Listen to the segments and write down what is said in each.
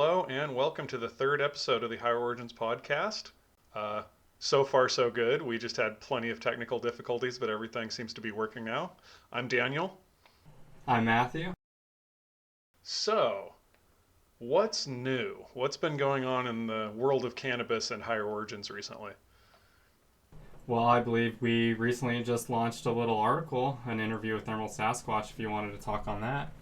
hello, and welcome to the third episode of the Higher Origins podcast. Uh, so far, so good. We just had plenty of technical difficulties, but everything seems to be working now. I'm Daniel. I'm Matthew. So, what's new? What's been going on in the world of cannabis and Higher Origins recently? Well, I believe we recently just launched a little article, an interview with Emerald Sasquatch, if you wanted to talk on that.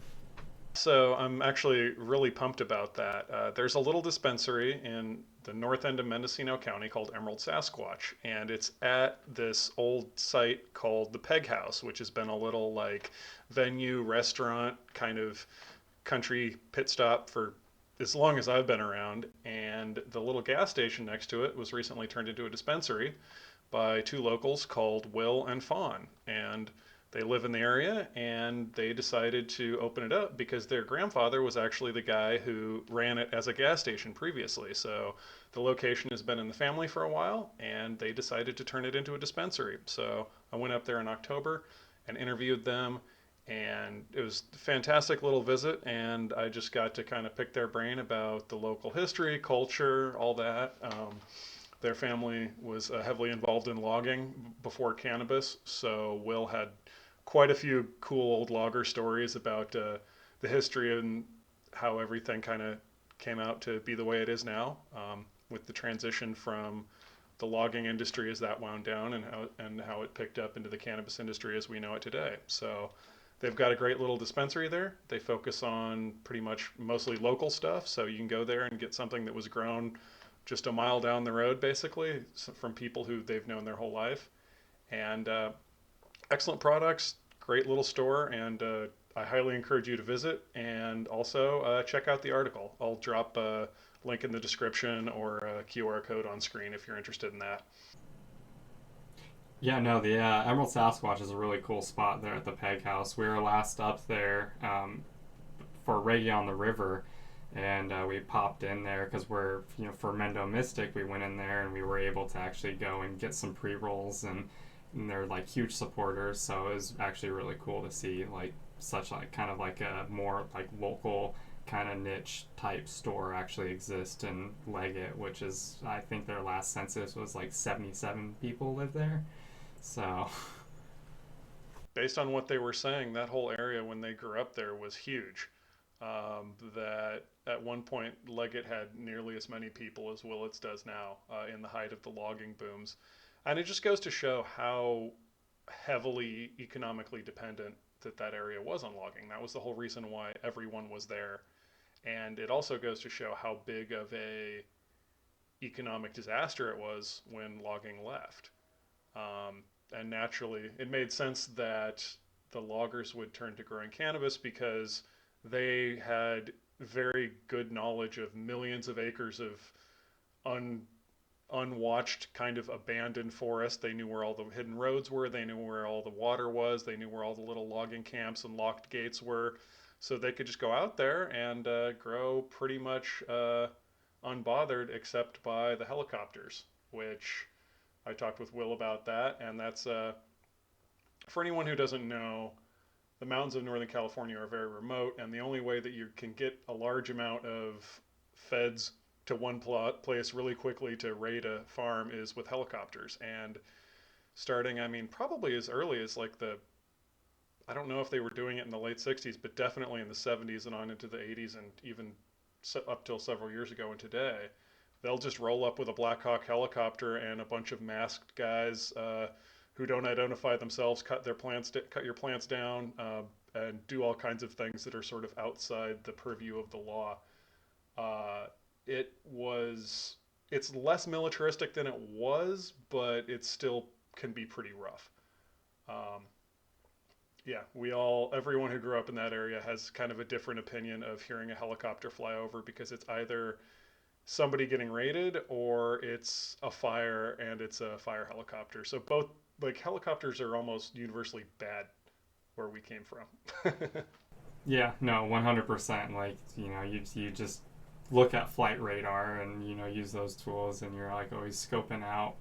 So, I'm actually really pumped about that. There's a little dispensary in the north end of Mendocino County called Emerald Sasquatch, and it's at this old site called the Peg House, which has been a little like venue, restaurant, kind of country pit stop for as long as I've been around. And the little gas station next to it was recently turned into a dispensary by two locals called Will and Fawn. And they live in the area and they decided to open it up because their grandfather was actually the guy who ran it as a gas station previously. So the location has been in the family for a while and they decided to turn it into a dispensary. So I went up there in October and interviewed them, and it was a fantastic little visit, and I just got to kind of pick their brain about the local history, culture, all that. Their family was heavily involved in logging before cannabis, so Will had quite a few cool old logger stories about the history and how everything kind of came out to be the way it is now, with the transition from the logging industry as that wound down, and how it picked up into the cannabis industry as we know it today. So they've got a great little dispensary there. They focus on pretty much mostly local stuff, so you can go there and get something that was grown just a mile down the road, basically, from people who they've known their whole life. And excellent products, great little store, and I highly encourage you to visit. And also check out the article. I'll drop a link in the description or a QR code on screen if you're interested in that. Yeah, no, the Emerald Sasquatch is a really cool spot there at the Peg House. We were last up there for Reggae on the River, and we popped in there because for Mendo Mystic, we went in there and we were able to actually go and get some pre rolls, and they're like huge supporters. So it was actually really cool to see like such like kind of like a more like local kind of niche type store actually exist in Leggett, which is I think their last census was like 77 people live there. So Based on what they were saying, that whole area when they grew up there was huge. That at one point Leggett had nearly as many people as Willits does now, in the height of the logging booms. And it just goes to show how heavily economically dependent that area was on logging. That was the whole reason why everyone was there. And it also goes to show how big of a economic disaster it was when logging left. And naturally, it made sense that the loggers would turn to growing cannabis because they had very good knowledge of millions of acres of un, unwatched, kind of abandoned forest. They knew where all the hidden roads were. They knew where all the water was. They knew where all the little logging camps and locked gates were. So they could just go out there and grow pretty much unbothered, except by the helicopters, which I talked with Will about that. And that's for anyone who doesn't know, the mountains of Northern California are very remote, and the only way that you can get a large amount of feds to one place really quickly to raid a farm is with helicopters. And starting, I mean, probably as early as like I don't know if they were doing it in the late 60s, but definitely in the 70s and on into the 80s, and even up till several years ago and today, they'll just roll up with a Black Hawk helicopter and a bunch of masked guys who don't identify themselves, cut your plants down, and do all kinds of things that are sort of outside the purview of the law. Uh, it was it's less militaristic than it was, but it still can be pretty rough. Um, yeah, everyone who grew up in that area has kind of a different opinion of hearing a helicopter fly over because it's either somebody getting raided or it's a fire and it's a fire helicopter. So both, like, helicopters are almost universally bad where we came from. yeah, no, 100%. Like you just look at flight radar and use those tools, and you're like always scoping out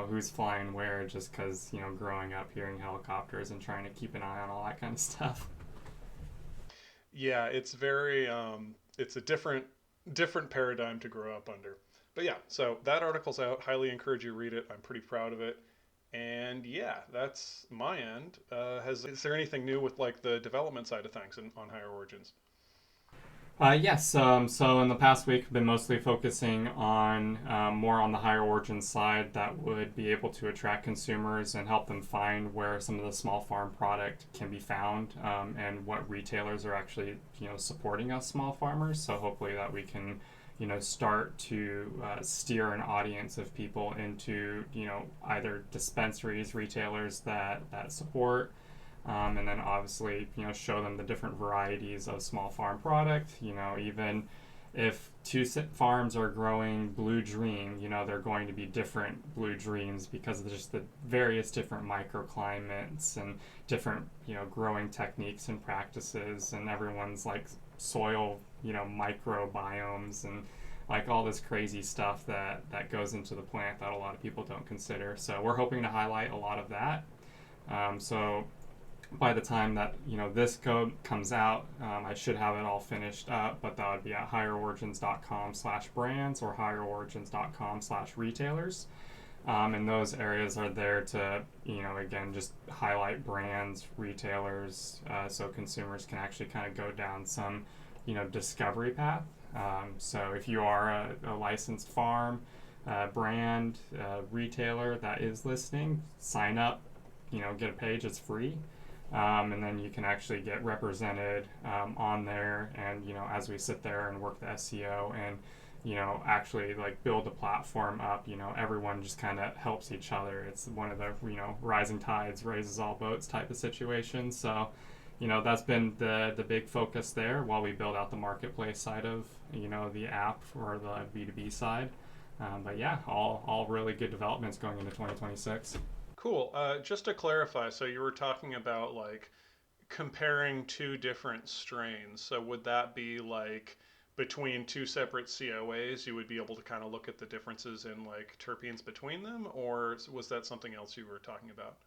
who's flying where, just because growing up hearing helicopters and trying to keep an eye on all that kind of stuff. Yeah, it's very it's a different different paradigm to grow up under. But yeah, so that article's out. Highly encourage you to read it. I'm pretty proud of it. And yeah, that's my end. Has Is there anything new with like the development side of things on Higher Origins? Yes. So in the past week, I've been mostly focusing on more on the higher origin side that would be able to attract consumers and help them find where some of the small farm product can be found, and what retailers are actually supporting us small farmers. So hopefully that we can start to steer an audience of people into either dispensaries, retailers that support, and then obviously show them the different varieties of small farm product. Even if two farms are growing blue dream, they're going to be different blue dreams because of just the various different microclimates and different growing techniques and practices, and everyone's like soil microbiomes and like all this crazy stuff that goes into the plant that a lot of people don't consider. So we're hoping to highlight a lot of that. So by the time that this code comes out, I should have it all finished up. But that would be at higherorigins.com/brands or higherorigins.com/retailers. And those areas are there to again just highlight brands, retailers, so consumers can actually kind of go down some discovery path. So if you are a licensed farm, brand, retailer that is listening, sign up. Get a page. It's free. And then you can actually get represented on there, and as we sit there and work the SEO and actually like build the platform up, everyone just kind of helps each other. It's one of the rising tides raises all boats type of situation. So that's been the big focus there while we build out the marketplace side of the app or the B2B side. But yeah, all really good developments going into 2026. Cool. Just to clarify, so you were talking about like comparing two different strains. So would that be like between two separate COAs, you would be able to kind of look at the differences in like terpenes between them, or was that something else you were talking about?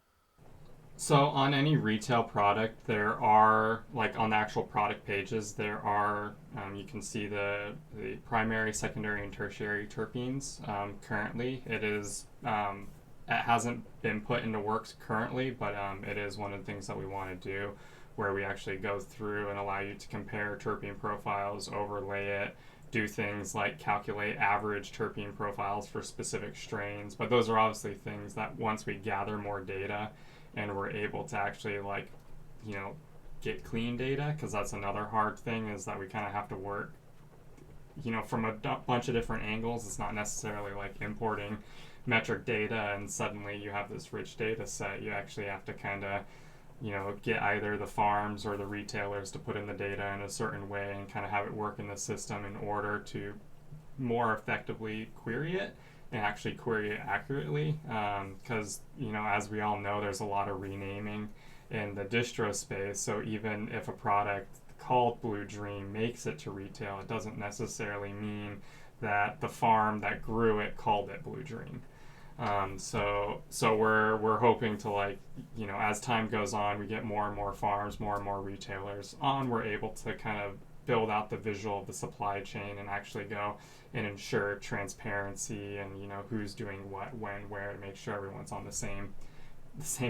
So on any retail product, there are like on the actual product pages, there are you can see the primary, secondary, and tertiary terpenes. Currently, it hasn't been put into works currently, but it is one of the things that we want to do, where we actually go through and allow you to compare terpene profiles, overlay it, do things like calculate average terpene profiles for specific strains. But those are obviously things that once we gather more data and we're able to actually like you know get clean data, because that's another hard thing, is that we kind of have to work from a bunch of different angles. It's not necessarily like importing metric data and suddenly you have this rich data set. You actually have to kind of get either the farms or the retailers to put in the data in a certain way and kind of have it work in the system in order to more effectively query it and actually query it accurately. Because as we all know, there's a lot of renaming in the distro space. So even if a product called Blue Dream makes it to retail, it doesn't necessarily mean that the farm that grew it called it Blue Dream. So we're hoping to like as time goes on, we get more and more farms, more and more retailers on. We're able to kind of build out the visual of the supply chain and actually go and ensure transparency and who's doing what, when, where, to make sure everyone's on the same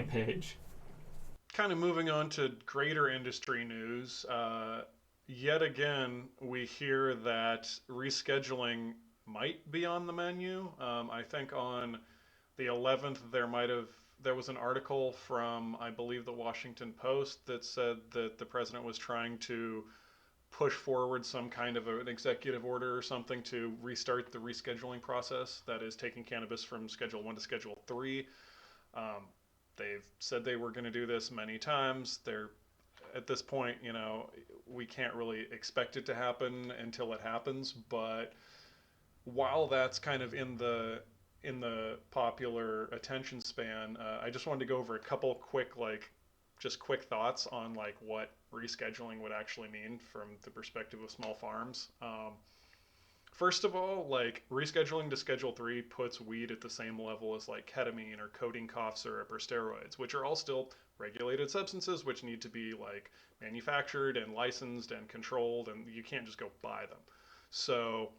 page. Kind of moving on to greater industry news. Yet again, we hear that rescheduling might be on the menu. I think on the 11th there was an article from I believe the Washington Post that said that the president was trying to push forward some kind of an executive order or something to restart the rescheduling process, that is taking cannabis from Schedule 1 to Schedule 3. Um, they've said they were going to do this many times. They're at this point, we can't really expect it to happen until it happens. But while that's kind of in the popular attention span, I just wanted to go over a couple quick just quick thoughts on like what rescheduling would actually mean from the perspective of small farms. First of all, like rescheduling to Schedule 3 puts weed at the same level as like ketamine or codeine cough syrup or steroids, which are all still regulated substances which need to be like manufactured and licensed and controlled, and you can't just go buy them. So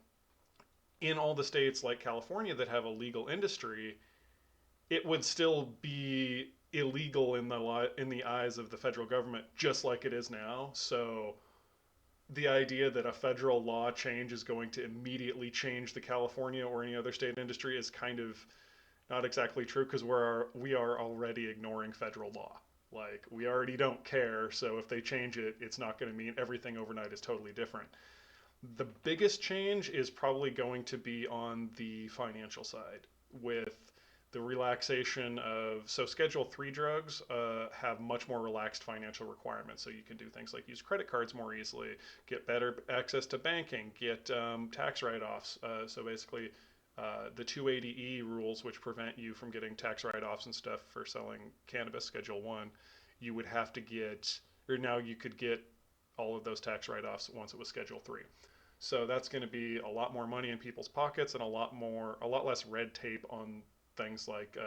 in all the states like California that have a legal industry, it would still be illegal in the eyes of the federal government, just like it is now. So the idea that a federal law change is going to immediately change the California or any other state industry is kind of not exactly true, because we are already ignoring federal law. Like, we already don't care, so if they change it, it's not going to mean everything overnight is totally different. The biggest change is probably going to be on the financial side with the relaxation of, so Schedule 3 drugs have much more relaxed financial requirements. So you can do things like use credit cards more easily, get better access to banking, get tax write-offs. So basically, the 280E rules, which prevent you from getting tax write-offs and stuff for selling cannabis, Schedule 1, you would have to get, or now you could get all of those tax write-offs once it was Schedule 3. So that's going to be a lot more money in people's pockets and a lot less red tape on things like,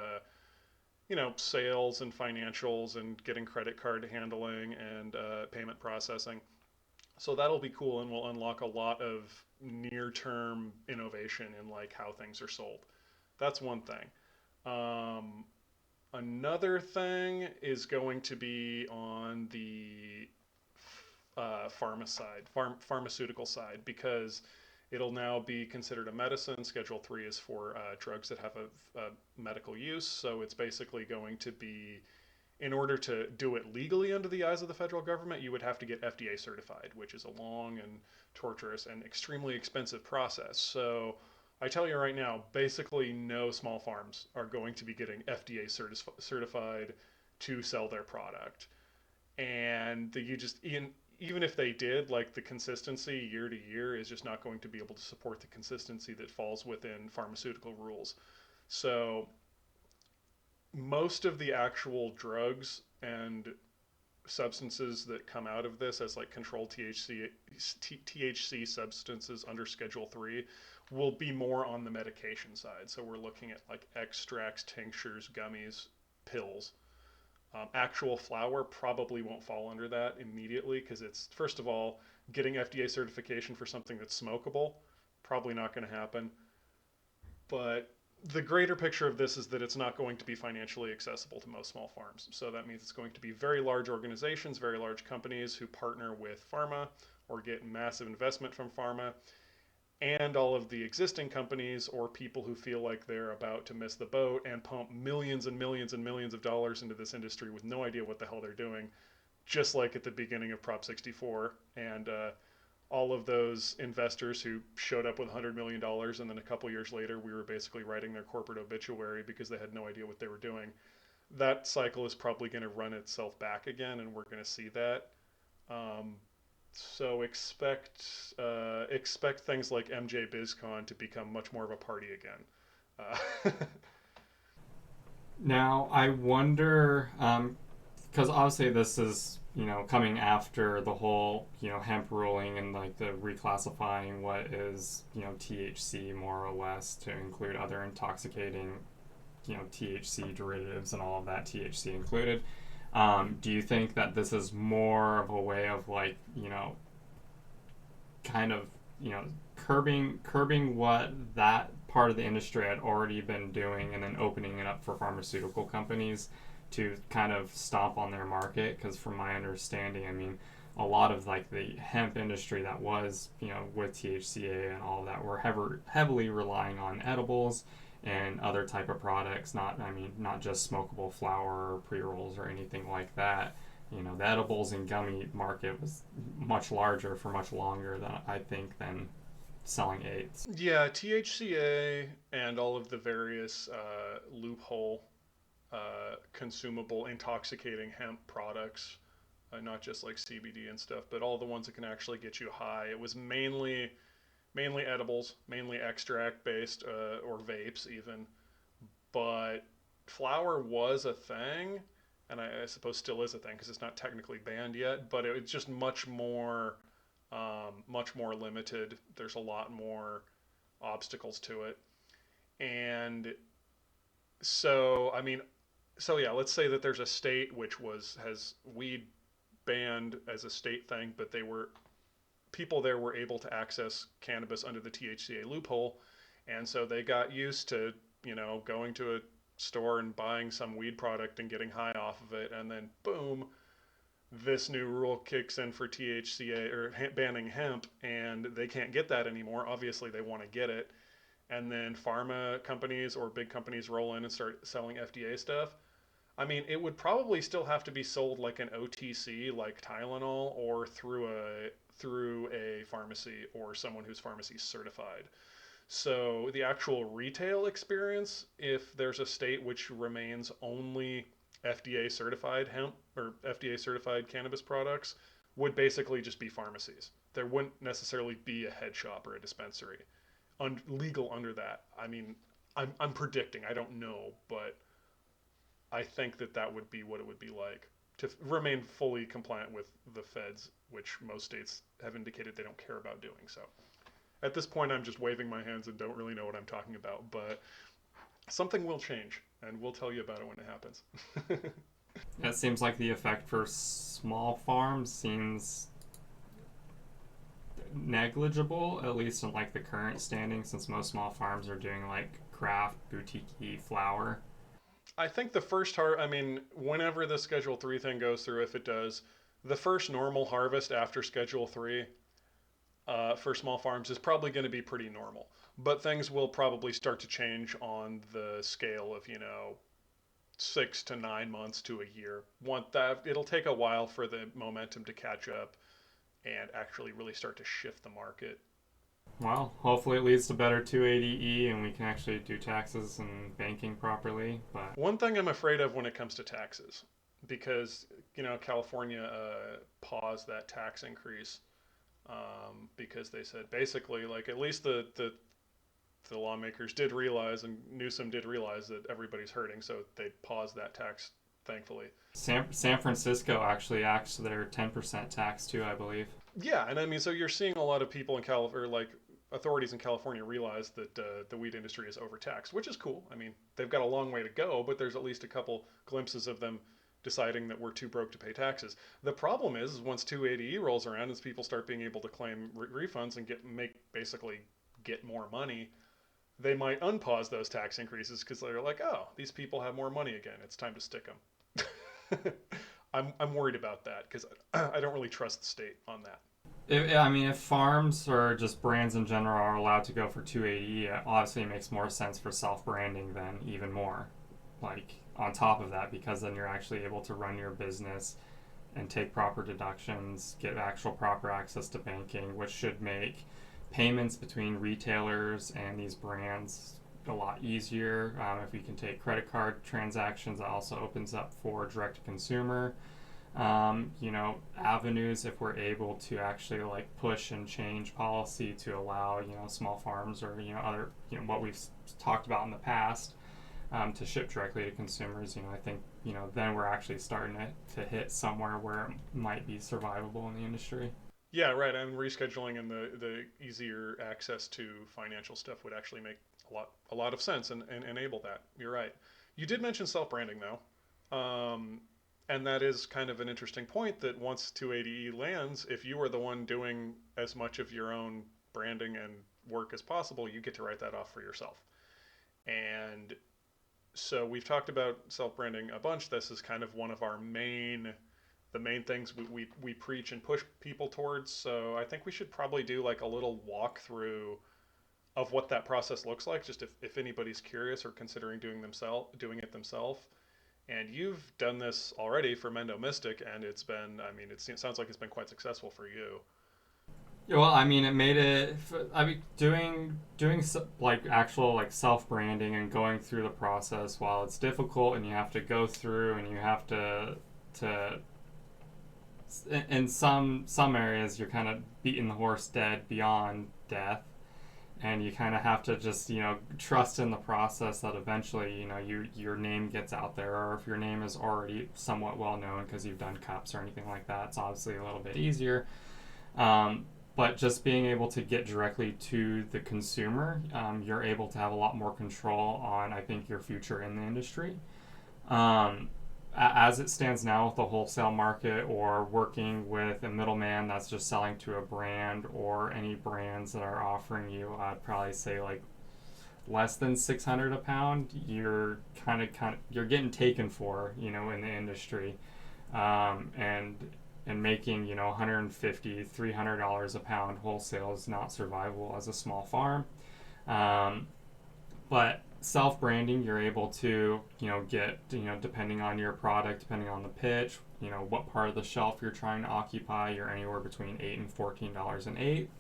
sales and financials and getting credit card handling and payment processing. So that'll be cool and will unlock a lot of near-term innovation in like how things are sold. That's one thing. Um, Another thing is going to be on the pharmaceutical side, because it'll now be considered a medicine. Schedule 3 is for drugs that have a medical use. So it's basically going to be, in order to do it legally under the eyes of the federal government, you would have to get FDA certified, which is a long and torturous and extremely expensive process. So I tell you right now, basically no small farms are going to be getting FDA certified to sell their product. And you just, even if they did, like, the consistency year to year is just not going to be able to support the consistency that falls within pharmaceutical rules. So most of the actual drugs and substances that come out of this as like controlled THC substances under Schedule 3 will be more on the medication side. So we're looking at like extracts, tinctures, gummies, pills. Actual flower probably won't fall under that immediately, because it's, first of all, getting FDA certification for something that's smokable, probably not going to happen. But the greater picture of this is that it's not going to be financially accessible to most small farms. So that means it's going to be very large organizations, very large companies who partner with pharma or get massive investment from pharma, and all of the existing companies or people who feel like they're about to miss the boat and pump millions and millions and millions of dollars into this industry with no idea what the hell they're doing, just like at the beginning of Prop 64. And all of those investors who showed up with $100 million, and then a couple years later we were basically writing their corporate obituary because they had no idea what they were doing. That cycle is probably going to run itself back again, and we're going to see that. Um, so expect things like MJ BizCon to become much more of a party again. Now, I wonder, because obviously this is, coming after the whole, hemp ruling and like the reclassifying what is, THC more or less to include other intoxicating, THC derivatives and all of that, THC included. Do you think that this is more of a way of like, kind of, curbing what that part of the industry had already been doing, and then opening it up for pharmaceutical companies to kind of stomp on their market? Because from my understanding, I mean, a lot of like the hemp industry that was, with THCA and all of that, were heavily relying on edibles and other type of products. Not just smokable flower or pre-rolls or anything like that. The edibles and gummy market was much larger for much longer than I think than selling eights. Yeah, THCA and all of the various loophole consumable intoxicating hemp products, not just like CBD and stuff, but all the ones that can actually get you high. It was mainly edibles, mainly extract based, or vapes even. But flower was a thing, and I suppose still is a thing because it's not technically banned yet. But it was just much more limited. There's a lot more obstacles to it, and so I mean, so yeah, let's say that there's a state which has weed banned as a state thing, but people there were able to access cannabis under the THCA loophole, and so they got used to, going to a store and buying some weed product and getting high off of it, and then boom, this new rule kicks in for THCA or banning hemp, and they can't get that anymore. Obviously, they want to get it, and then pharma companies or big companies roll in and start selling FDA stuff. I mean, it would probably still have to be sold like an OTC, like Tylenol, or through a pharmacy or someone who's pharmacy certified. So the actual retail experience, if there's a state which remains only FDA certified hemp or FDA certified cannabis products, would basically just be pharmacies. There wouldn't necessarily be a head shop or a dispensary legal under that. I mean, I'm predicting. I don't know, but I think that would be what it would be like to remain fully compliant with the feds, which most states have indicated they don't care about doing so. At this point, I'm just waving my hands and don't really know what I'm talking about, but something will change, and we'll tell you about it when it happens. It seems like the effect for small farms seems negligible, at least in like the current standing, since most small farms are doing like craft boutique flour. I think I mean, whenever the Schedule 3 thing goes through, if it does, the first normal harvest after Schedule 3 for small farms is probably going to be pretty normal. But things will probably start to change on the scale of, 6 to 9 months to a year. It'll take a while for the momentum to catch up and actually really start to shift the market. Well, hopefully it leads to better 280E and we can actually do taxes and banking properly. But One thing I'm afraid of when it comes to taxes, because California paused that tax increase because they said basically like at least the lawmakers did realize and Newsom did realize that everybody's hurting, so they paused that tax. Thankfully, San Francisco actually axed their 10% tax too, I believe. yeah, and I mean, so you're seeing a lot of people in California, or like authorities in California, realize that the weed industry is overtaxed, which is cool. I mean, they've got a long way to go, but there's at least a couple glimpses of them deciding that we're too broke to pay taxes. The problem is once 280E rolls around, as people start being able to claim refunds and basically get more money, they might unpause those tax increases because they're like, oh, these people have more money again. It's time to stick them. I'm worried about that because I don't really trust the state on that. If farms or just brands in general are allowed to go for 280, it obviously makes more sense for self-branding than even more. Like, on top of that, because then you're actually able to run your business and take proper deductions, get actual proper access to banking, which should make payments between retailers and these brands a lot easier. If we can take credit card transactions, that also opens up for direct-to-consumer avenues if we're able to actually like push and change policy to allow small farms or other what we've talked about in the past to ship directly to consumers. I think then we're actually starting to hit somewhere where it might be survivable in the industry. Yeah, right. And rescheduling and the easier access to financial stuff would actually make a lot of sense and enable that. You're right. You did mention self-branding though. And that is kind of an interesting point that once 280E lands, if you are the one doing as much of your own branding and work as possible, you get to write that off for yourself. And so we've talked about self-branding a bunch. This is kind of one of the main things we preach and push people towards. So I think we should probably do like a little walkthrough of what that process looks like, just if anybody's curious or considering doing it themselves. And you've done this already for Mendo Mystic, and it sounds like it's been quite successful for you. Yeah, well, it made it. Doing like actual like self branding and going through the process, while it's difficult and you have to go through and you have to in some areas you're kind of beating the horse dead beyond death. And you kind of have to just trust in the process that eventually your name gets out there, or if your name is already somewhat well known because you've done cups or anything like that, it's obviously a little bit easier. But just being able to get directly to the consumer, you're able to have a lot more control on, I think, your future in the industry. as it stands now with the wholesale market or working with a middleman that's just selling to a brand or any brands that are offering you, I'd probably say like less than 600 a pound, you're you're getting taken for, in the industry. And making, 150 $300 a pound wholesale is not survivable as a small farm. um, but self-branding, you're able to, get, depending on your product, depending on the pitch, what part of the shelf you're trying to occupy, you're anywhere between $8 and $14 an eighth.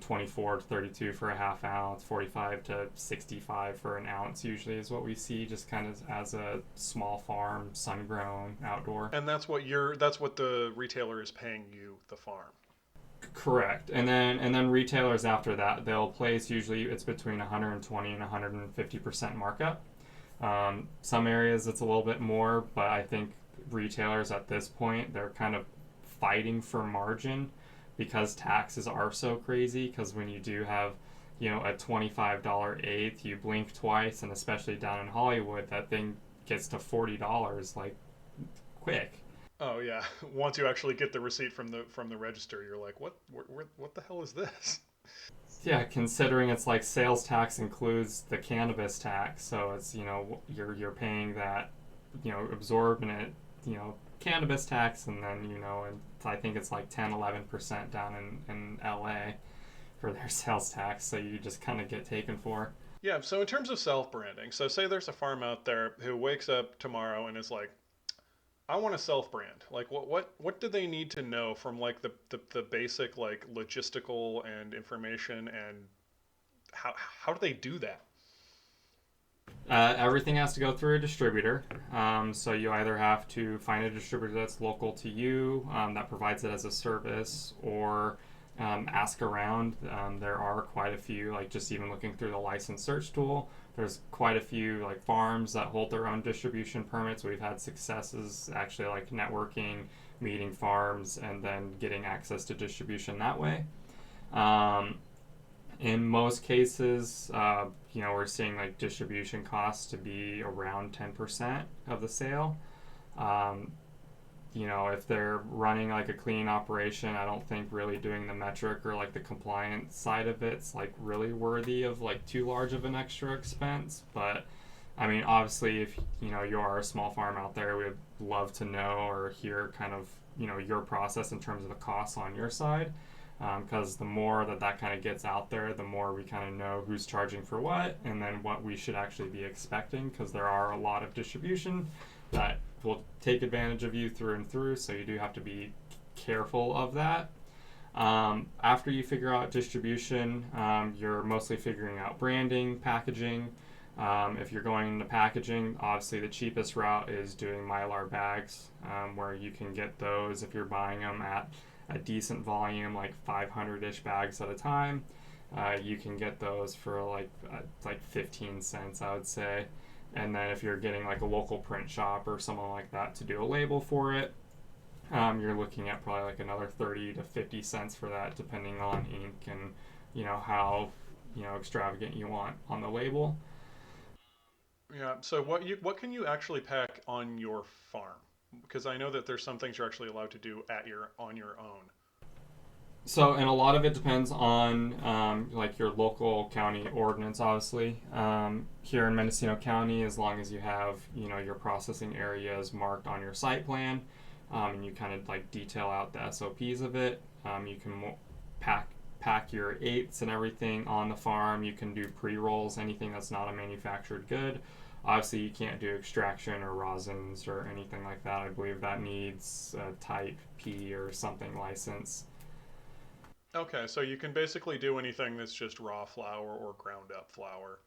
24 to 32 for a half ounce, 45 to 65 for an ounce usually is what we see, just kind of as a small farm, sun grown, outdoor. And that's what the retailer is paying you, the farm. Correct. And then retailers after that, they'll place, usually it's between 120 and 150% markup. Some areas it's a little bit more, but I think retailers at this point, they're kind of fighting for margin because taxes are so crazy. Because when you do have, a $25 eighth, you blink twice, and especially down in Hollywood, that thing gets to $40 like quick. Oh yeah. Once you actually get the receipt from the register, you're like, what the hell is this? Yeah, considering it's like sales tax includes the cannabis tax, so it's, you're paying that, absorbent, cannabis tax, and then, and I think it's like 10-11% down in LA for their sales tax, so you just kind of get taken for. Yeah. So in terms of self branding, so say there's a farm out there who wakes up tomorrow and is like, I want to self brand. Like what do they need to know from like the basic like logistical and information, and how do they do that? Everything has to go through a distributor. So you either have to find a distributor that's local to you, that provides it as a service, or ask around. There are quite a few, like just even looking through the license search tool, there's quite a few like farms that hold their own distribution permits. We've had successes actually like networking, meeting farms, and then getting access to distribution that way. Um, in most cases, we're seeing like distribution costs to be around 10% of the sale. Um, if they're running like a clean operation, I don't think really doing the metric or like the compliance side of it's like really worthy of like too large of an extra expense. But I mean, obviously, if you are a small farm out there, we'd love to know or hear kind of your process in terms of the costs on your side, because the more that kind of gets out there, the more we kind of know who's charging for what, and then what we should actually be expecting, because there are a lot of distribution that will take advantage of you through and through, so you do have to be careful of that. After you figure out distribution, you're mostly figuring out branding, packaging. If you're going into packaging, obviously the cheapest route is doing Mylar bags, where you can get those if you're buying them at a decent volume, like 500-ish bags at a time. You can get those for like 15 cents, I would say. And then if you're getting like a local print shop or someone like that to do a label for it, you're looking at probably like another 30 to 50 cents for that, depending on ink and how extravagant you want on the label. Yeah. So what can you actually pack on your farm? Because I know that there's some things you're actually allowed to do on your own. So, and a lot of it depends on like your local county ordinance, obviously. Here in Mendocino County, as long as you have your processing areas marked on your site plan, and you kind of like detail out the SOPs of it, you can pack your eighths and everything on the farm. You can do pre-rolls, anything that's not a manufactured good. Obviously, you can't do extraction or rosins or anything like that. I believe that needs a type P or something license. Okay, so you can basically do anything that's just raw flour or ground up flour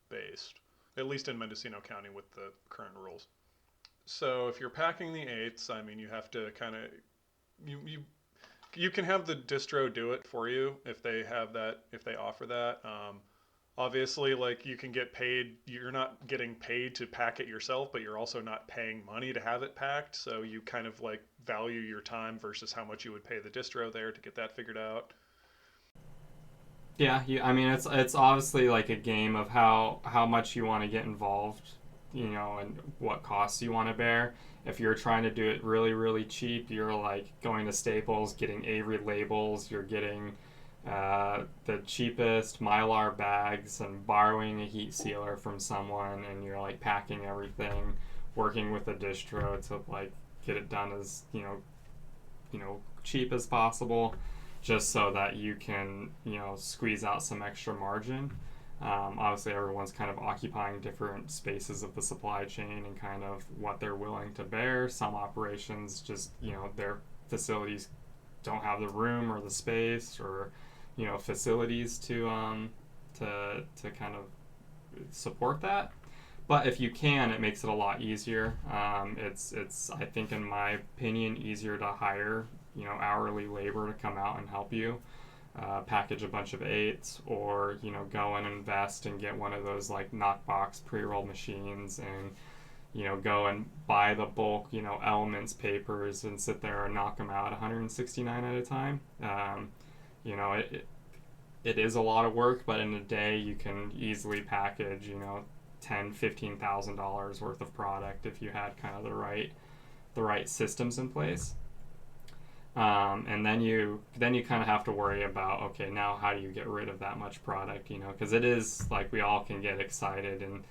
based, at least in Mendocino County with the current rules. So if you're packing the eighths, I mean, you have to kind of you can have the distro do it for you if they have that, if they offer that. Obviously, like you can get paid. You're not getting paid to pack it yourself, but you're also not paying money to have it packed. So you kind of like value your time versus how much you would pay the distro there to get that figured out. Yeah, I mean it's obviously like a game of how much you want to get involved. and what costs you want to bear. If you're trying to do it really, really cheap, you're like going to Staples, getting Avery labels, you're getting the cheapest Mylar bags and borrowing a heat sealer from someone, and you're like packing everything, working with a distro to like get it done as cheap as possible, just so that you can squeeze out some extra margin. Obviously, everyone's kind of occupying different spaces of the supply chain and kind of what they're willing to bear. Some operations just their facilities don't have the room or the space or facilities to kind of support that. But if you can, it makes it a lot easier. It's I think in my opinion easier to hire hourly labor to come out and help you package a bunch of eights, or go and invest and get one of those like knockbox pre-roll machines, and go and buy the bulk elements papers and sit there and knock them out 169 at a time. You know it is a lot of work, but in a day you can easily package $10,000-$15,000 worth of product if you had kind of the right systems in place. And then you kind of have to worry about, okay, now how do you get rid of that much product, because it is like we all can get excited and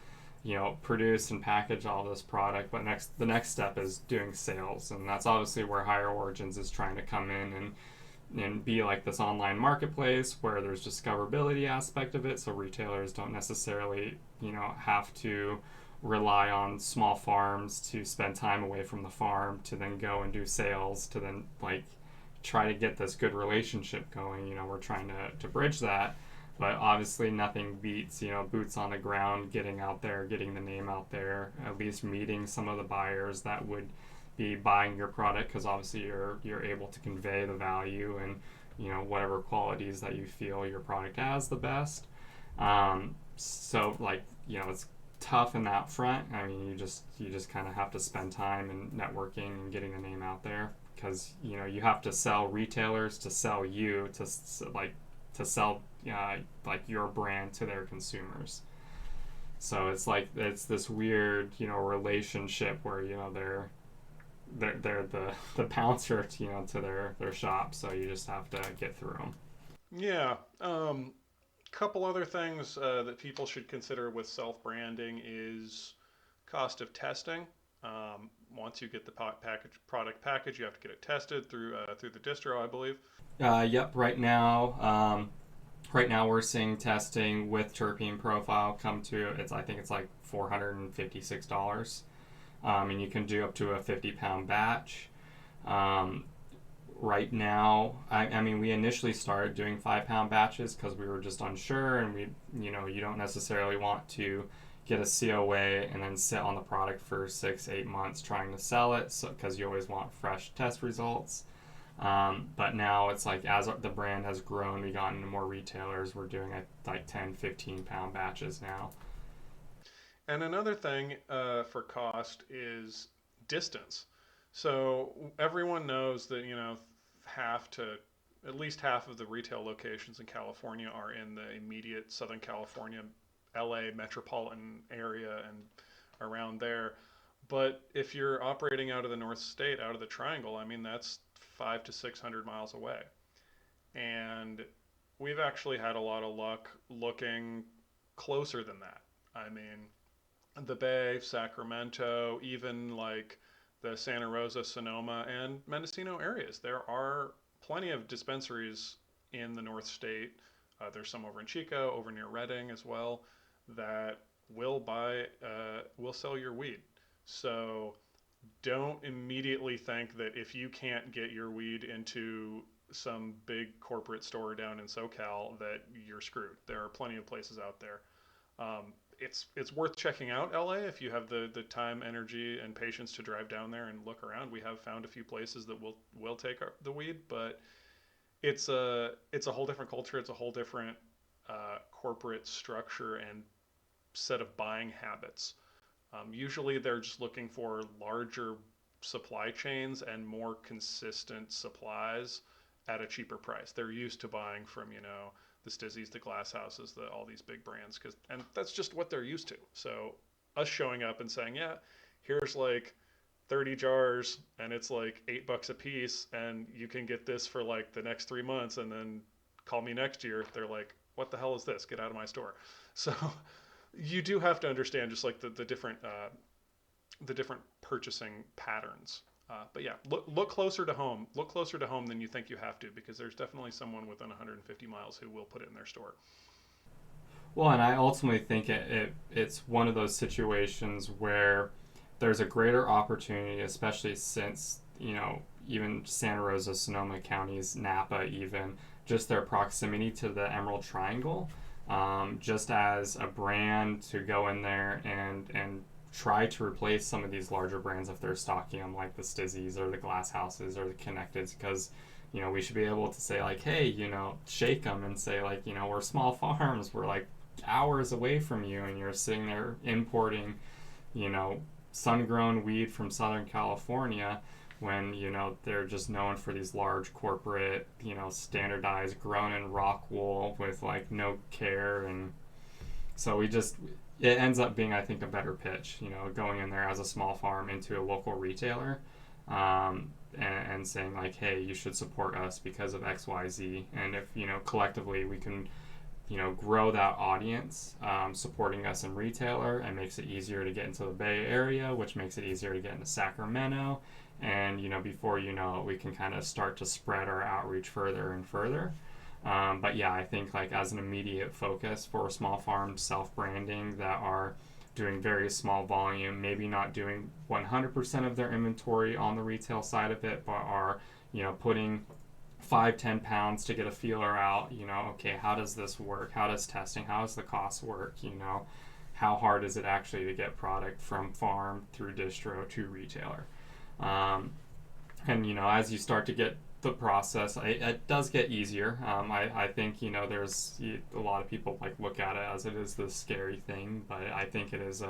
produce and package all this product, but the next step is doing sales, and that's obviously where Higher Origins is trying to come in and be like this online marketplace where there's discoverability aspect of it, so retailers don't necessarily have to rely on small farms to spend time away from the farm to then go and do sales to then like try to get this good relationship going. We're trying to bridge that, but obviously nothing beats boots on the ground, getting out there, getting the name out there, at least meeting some of the buyers that would be buying your product, because obviously you're able to convey the value and whatever qualities that you feel your product has the best. So like it's tough in that front. I mean, you just kind of have to spend time in networking and getting the name out there, because you have to sell retailers to sell you to sell like your brand to their consumers. So it's this weird relationship where they're the bouncer to their shop, so you just have to get through them. Yeah. Couple other things that people should consider with self branding is cost of testing. Once you get the product package, you have to get it tested through the distro, I believe. Yep. Right now we're seeing testing with terpene profile come to I think it's like $456. And you can do up to a 50-pound batch. Right now, I mean, we initially started doing 5-pound batches because we were just unsure, and you don't necessarily want to get a COA and then sit on the product for 6-8 months trying to sell it, because you always want fresh test results. But now it's like, as the brand has grown, we got into more retailers. We're doing like 10-15-pound batches now. And another thing for cost is distance. So everyone knows that half to at least half of the retail locations in California are in the immediate Southern California, LA metropolitan area and around there. But if you're operating out of the North State, out of the Triangle, I mean that's 500 to 600 miles away. And we've actually had a lot of luck looking closer than that. I mean, the Bay, Sacramento, even like the Santa Rosa, Sonoma, and Mendocino areas. There are plenty of dispensaries in the North State. There's some over in Chico, over near Redding as well, that will sell your weed. So don't immediately think that if you can't get your weed into some big corporate store down in SoCal that you're screwed. There are plenty of places out there. It's worth checking out LA if you have the time, energy, and patience to drive down there and look around. We have found a few places that will take the weed, but it's a whole different culture. It's a whole different corporate structure and set of buying habits. Usually, they're just looking for larger supply chains and more consistent supplies at a cheaper price. They're used to buying from the Stizzies, the Glass Houses, all these big brands, and that's just what they're used to. So us showing up and saying, yeah, here's like 30 jars and it's like $8 a piece and you can get this for like the next 3 months and then call me next year. They're like, what the hell is this? Get out of my store. So you do have to understand just like the different purchasing patterns. But yeah, look closer to home. Look closer to home than you think you have to, because there's definitely someone within 150 miles who will put it in their store. Well, and I ultimately think it's one of those situations where there's a greater opportunity, especially since, even Santa Rosa, Sonoma counties, Napa, even just their proximity to the Emerald Triangle, just as a brand to go in there and try to replace some of these larger brands if they're stocking them, like the Stizzies or the Glass Houses or the Connecteds, because we should be able to say like, hey, shake them and say like, we're small farms, we're like hours away from you, and you're sitting there importing, you know, sun-grown weed from Southern California when they're just known for these large corporate, standardized, grown in rock wool with like no care. And so it ends up being, I think, a better pitch, going in there as a small farm into a local retailer, and saying like, hey, you should support us because of XYZ. And if collectively we can grow that audience, supporting us in retailer, and makes it easier to get into the Bay Area, which makes it easier to get into Sacramento. And before you know it, we can kind of start to spread our outreach further and further. But yeah, I think like as an immediate focus for small farms self-branding that are doing very small volume, maybe not doing 100% of their inventory on the retail side of it, but are putting 5-10 pounds to get a feeler out. Okay, how does this work? How does testing, how does the cost work? How hard is it actually to get product from farm through distro to retailer? And as you start to get the process, it does get easier. I think there's a lot of people like look at it as it is this scary thing, but I think it is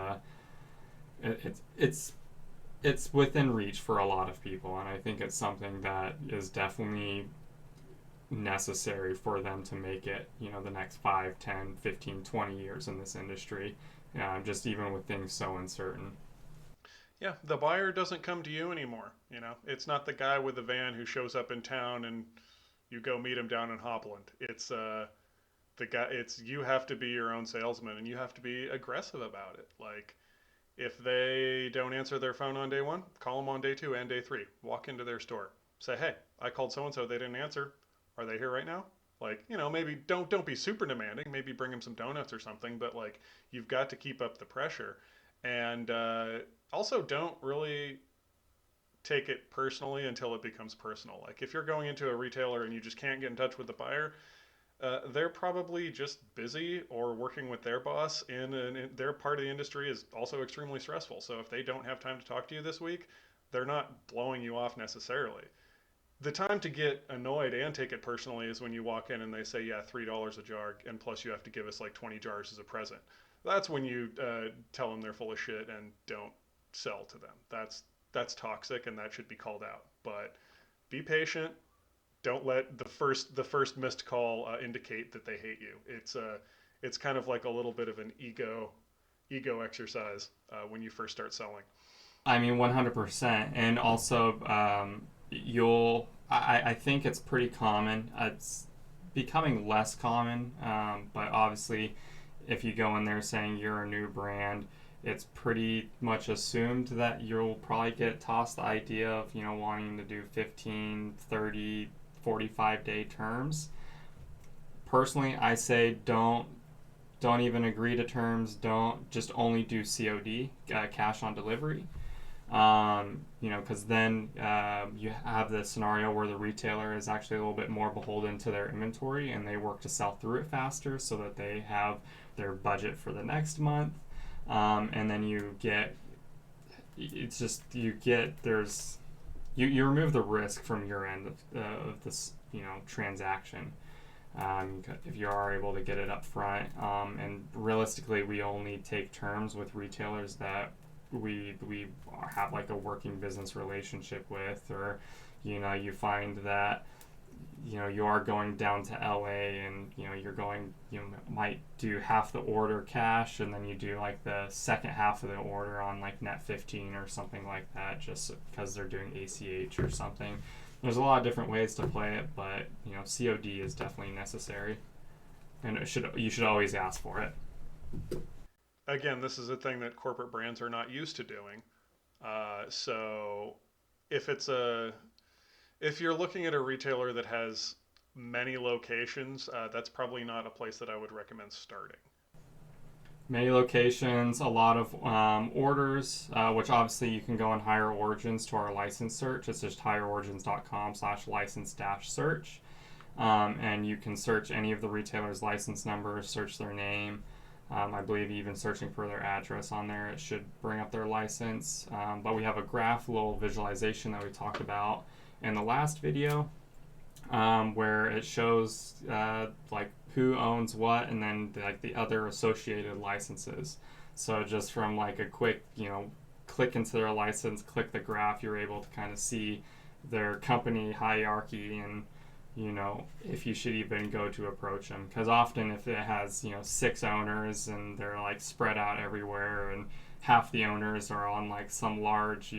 it's within reach for a lot of people, and I think it's something that is definitely necessary for them to make it, the next 5, 10, 15, 20 years in this industry, just even with things so uncertain. Yeah, the buyer doesn't come to you anymore. It's not the guy with the van who shows up in town and you go meet him down in Hopland. It's the guy. It's you have to be your own salesman and you have to be aggressive about it. Like if they don't answer their phone on day one, call them on day two and day three. Walk into their store. Say, hey, I called so and so. They didn't answer. Are they here right now? Like, maybe don't be super demanding. Maybe bring them some donuts or something. But like, you've got to keep up the pressure, and also don't really take it personally until it becomes personal. Like, if you're going into a retailer and you just can't get in touch with the buyer, they're probably just busy or working with their boss, and their part of the industry is also extremely stressful. So if they don't have time to talk to you this week, they're not blowing you off necessarily. The time to get annoyed and take it personally is when you walk in and they say, yeah, $3 a jar, and plus you have to give us like 20 jars as a present. That's when you tell them they're full of shit and don't sell to them. That's toxic and that should be called out. But be patient. Don't let the first missed call indicate that they hate you. It's kind of like a little bit of an ego exercise when you first start selling. I mean, 100%. And also, I think it's pretty common. It's becoming less common, but obviously, if you go in there saying you're a new brand, it's pretty much assumed that you'll probably get tossed the idea of, wanting to do 15, 30, 45-day terms. Personally, I say don't even agree to terms. Don't just only do COD, cash on delivery. Because then you have the scenario where the retailer is actually a little bit more beholden to their inventory and they work to sell through it faster so that they have their budget for the next month. And then you remove the risk from your end of this, transaction. If you are able to get it up front, and realistically, we only take terms with retailers that we have like a working business relationship with, or you find that you are going down to LA, and you might do half the order cash, and then you do like the second half of the order on like net 15 or something like that, just because they're doing ACH or something. There's a lot of different ways to play it, but COD is definitely necessary, and you should always ask for it. Again, this is a thing that corporate brands are not used to doing. So if it's a if you're looking at a retailer that has many locations, that's probably not a place that I would recommend starting. Many locations, a lot of orders, which obviously you can go on Higher Origins to our license search. It's just higherorigins.com/license-search. And you can search any of the retailer's license numbers, search their name. I believe even searching for their address on there, it should bring up their license. But we have a graph, little visualization that we talked about in the last video, where it shows like who owns what, and then like the other associated licenses. So just from like a quick click into their license, click the graph, you're able to kind of see their company hierarchy, and if you should even go to approach them, because often if it has 6 owners and they're like spread out everywhere, and half the owners are on like some large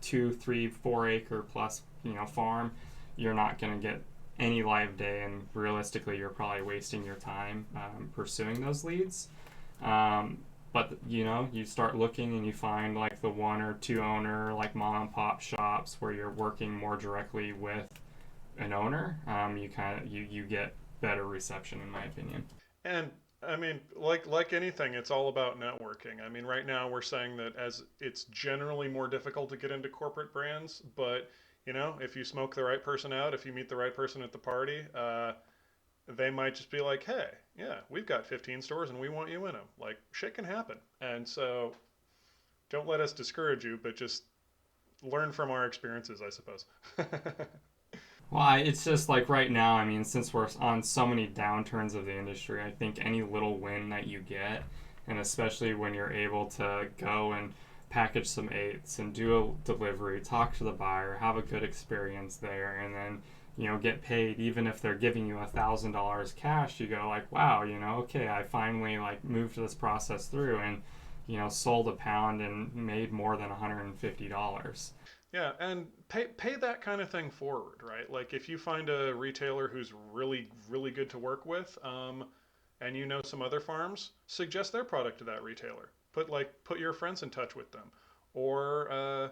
2, 3, 4 acre plus farm, you're not going to get any live day, and realistically you're probably wasting your time pursuing those leads. But you start looking and you find like the 1 or 2 owner like mom and pop shops where you're working more directly with an owner. You get better reception, in my opinion. And I mean, like anything, it's all about networking. I mean, right now we're saying that as it's generally more difficult to get into corporate brands, but if you smoke the right person out, if you meet the right person at the party, they might just be like, "Hey, yeah, we've got 15 stores and we want you in them." Like, shit can happen, and so don't let us discourage you, but just learn from our experiences, I suppose. Well, it's just like right now, I mean, since we're on so many downturns of the industry, I think any little win that you get, and especially when you're able to go and package some eighths and do a delivery, talk to the buyer, have a good experience there, and then get paid, even if they're giving you $1,000 cash, you go like, wow, okay, I finally like moved this process through, and sold a pound and made more than $150. Yeah, and pay that kind of thing forward, right? Like if you find a retailer who's really really good to work with, and some other farms, suggest their product to that retailer. Put your friends in touch with them, or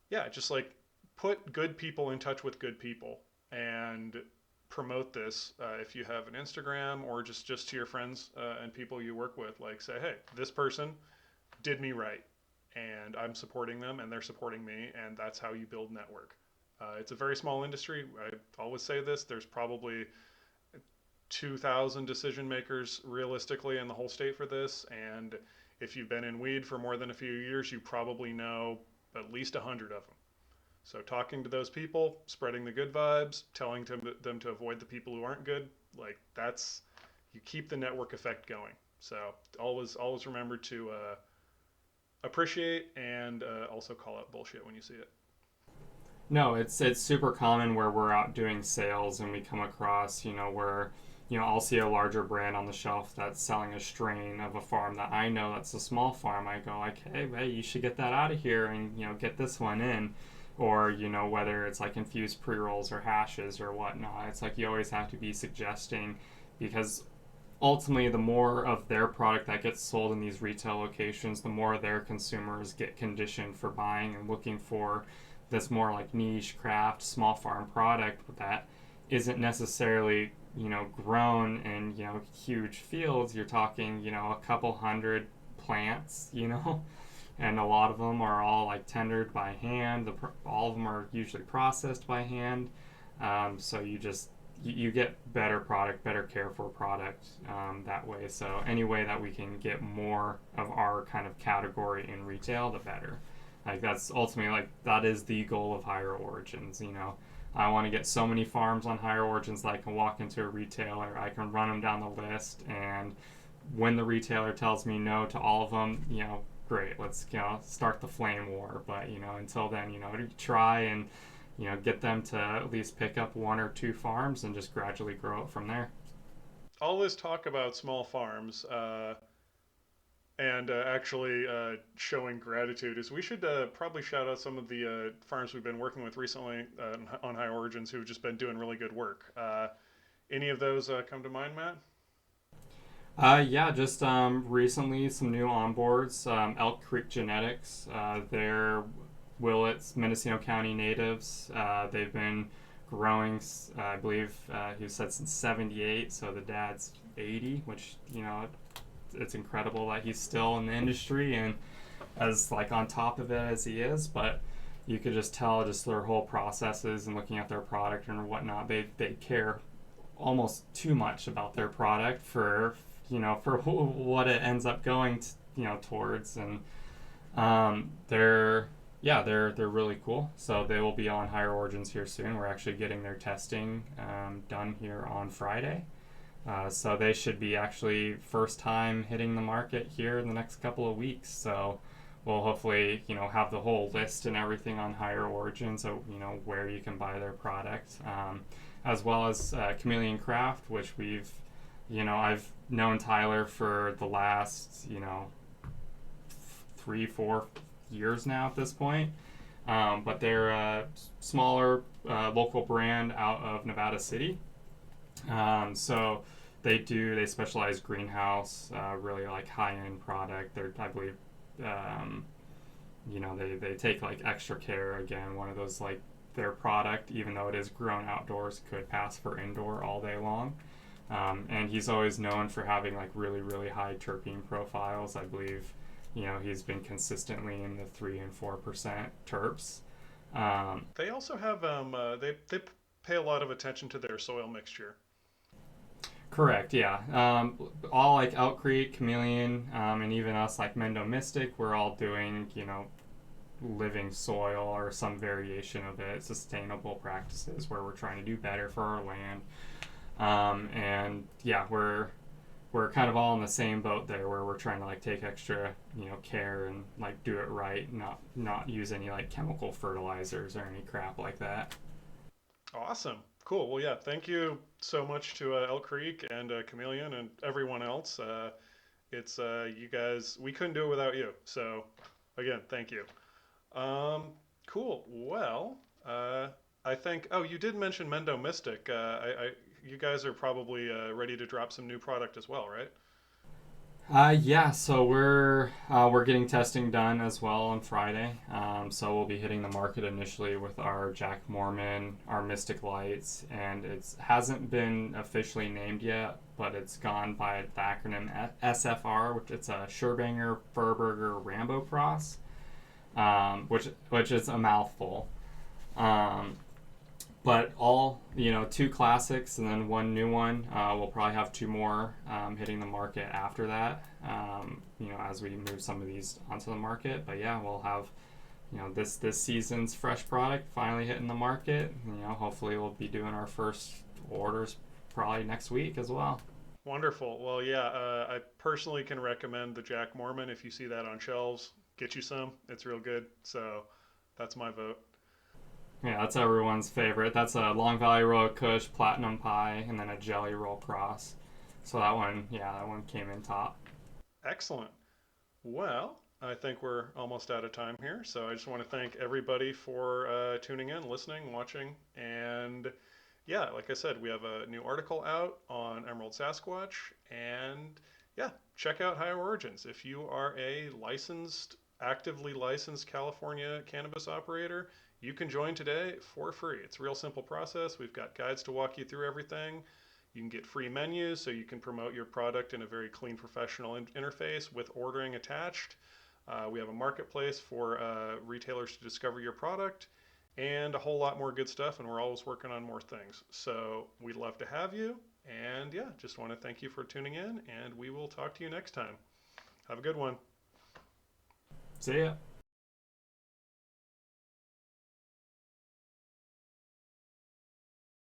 yeah, just like put good people in touch with good people, and promote this if you have an Instagram, or just to your friends and people you work with. Like say, hey, this person did me right, and I'm supporting them, and they're supporting me, and that's how you build network. It's a very small industry. I always say this. There's probably 2,000 decision makers realistically in the whole state for this, and if you've been in weed for more than a few years, you probably know at least 100 of them. So talking to those people, spreading the good vibes, telling them to avoid the people who aren't good, like that's you keep the network effect going. So always remember to appreciate and also call out bullshit when you see it. No, it's super common where we're out doing sales and we come across, where I'll see a larger brand on the shelf that's selling a strain of a farm that I know that's a small farm. I go like, hey, you should get that out of here and get this one in, or whether it's like infused pre-rolls or hashes or whatnot. It's like you always have to be suggesting, because ultimately the more of their product that gets sold in these retail locations, the more their consumers get conditioned for buying and looking for this more like niche craft small farm product that isn't necessarily grown in huge fields. You're talking a couple hundred plants, and a lot of them are all like tendered by hand. All of them are usually processed by hand. So you get better product, better care for product that way. So any way that we can get more of our kind of category in retail, the better. Like that's ultimately like that is the goal of Higher Origins. I want to get so many farms on Higher Origins that I can walk into a retailer, I can run them down the list, and when the retailer tells me no to all of them, great, let's start the flame war. But until then, try and get them to at least pick up one or two farms and just gradually grow it from there. All this talk about small farms and actually showing gratitude is we should probably shout out some of the farms we've been working with recently on High Origins who've just been doing really good work. Any of those come to mind, Matt? Yeah, just recently some new onboards. Elk Creek Genetics, they're Willits, Mendocino County natives. They've been growing, I believe he said since '78, so the dad's 80, which, it's incredible that he's still in the industry and as like on top of it as he is, but you could just tell just their whole processes and looking at their product and whatnot. They care almost too much about their product for for what it ends up going towards, and they're really cool. So they will be on Higher Origins here soon. We're actually getting their testing done here on Friday. So they should be actually first time hitting the market here in the next couple of weeks. So we'll hopefully, have the whole list and everything on Higher Origin, so where you can buy their product, as well as Chameleon Craft, which I've known Tyler for the last 3-4 years now at this point. But they're a smaller local brand out of Nevada City. So they specialize greenhouse, really like high end product. I believe, they take like extra care. Again, one of those like their product, even though it is grown outdoors, could pass for indoor all day long. And he's always known for having like really, really high terpene profiles. I believe, he's been consistently in the 3 and 4% terps. They also have they pay a lot of attention to their soil mixture. Correct, yeah. All like Elk Creek, Chameleon, and even us like Mendo Mystic, we're all doing, living soil or some variation of it, sustainable practices where we're trying to do better for our land. And yeah, we're kind of all in the same boat there where we're trying to like take extra, care and like do it right, not use any like chemical fertilizers or any crap like that. Awesome. Cool. Well, yeah, thank you so much to Elk Creek and Chameleon and everyone else. It's you guys, we couldn't do it without you. So, again, thank you. Um, cool. Well, I think, oh, you did mention Mendo Mystic. You guys are probably ready to drop some new product as well, right? Yeah, so we're getting testing done as well on Friday. So we'll be hitting the market initially with our Jack Mormon, our Mystic Lights, and it hasn't been officially named yet, but it's gone by the acronym SFR, which it's a Scherbanger Furburger Rambo Cross, which is a mouthful. Um, but all, two classics and then one new one. We'll probably have two more hitting the market after that, as we move some of these onto the market. But yeah, we'll have, this season's fresh product finally hitting the market. Hopefully we'll be doing our first orders probably next week as well. Wonderful. Well, yeah, I personally can recommend the Jack Mormon. If you see that on shelves, get you some. It's real good. So that's my vote. Yeah, that's everyone's favorite. That's a Long Valley Royal Kush, Platinum Pie, and then a Jelly Roll Cross. So that one came in top. Excellent. Well, I think we're almost out of time here. So I just want to thank everybody for tuning in, listening, watching. And yeah, like I said, we have a new article out on Emerald Sasquatch. And yeah, check out Higher Origins. If you are a actively licensed California cannabis operator, you can join today for free. It's a real simple process. We've got guides to walk you through everything. You can get free menus so you can promote your product in a very clean, professional interface with ordering attached. We have a marketplace for retailers to discover your product and a whole lot more good stuff. And we're always working on more things. So we'd love to have you. And yeah, just want to thank you for tuning in. And we will talk to you next time. Have a good one. See ya.